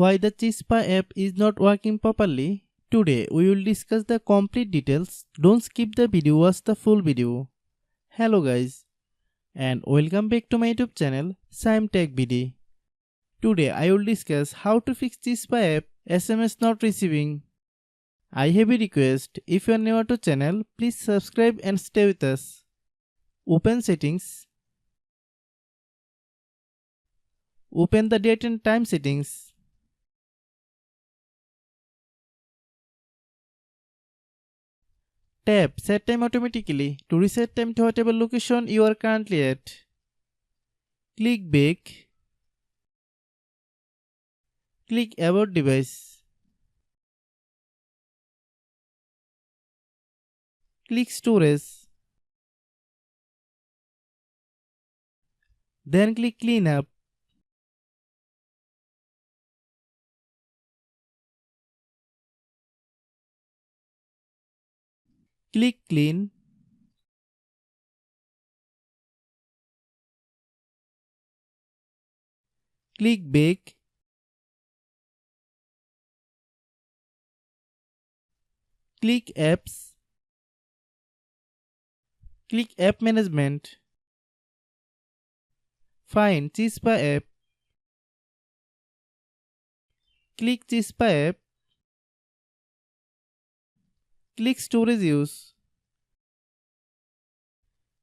Why the Chispa app is not working properly? Today we will discuss the complete details. Don't skip the video, watch the full video. Hello guys and welcome back to my YouTube channel Shaem Tech BD. Today I will discuss how to fix Chispa app SMS not receiving. I have a request, if you are new to channel, please subscribe and stay with us. Open settings. Open the date and time settings. Tap Set Time Automatically to reset time to whatever location you are currently at. Click Back. Click About Device. Click Storage. Then click Clean Up. Click Clean. Click Back. Click Apps. Click App Management. Find Chispa app. Click Chispa app. Click Storage Use.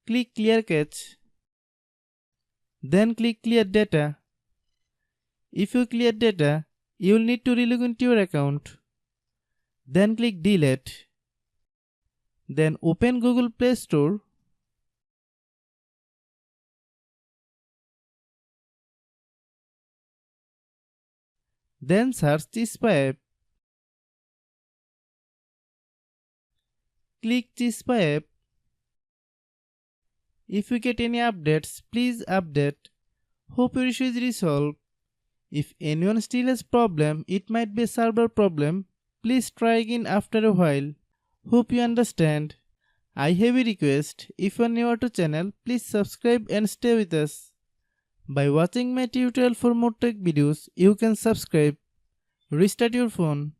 Click Clear Cache. Then click Clear Data. If you clear data, you will need to relog into your account. Then click Delete. Then open Google Play Store. Then search Chispa app. Click Chispa app. If you get any updates, please update. Hope your issue is resolved. If anyone still has problem, it might be a server problem. Please try again after a while. Hope you understand. I have a request. If you are new to channel, please subscribe and stay with us. By watching my tutorial for more tech videos, you can subscribe. Restart your phone.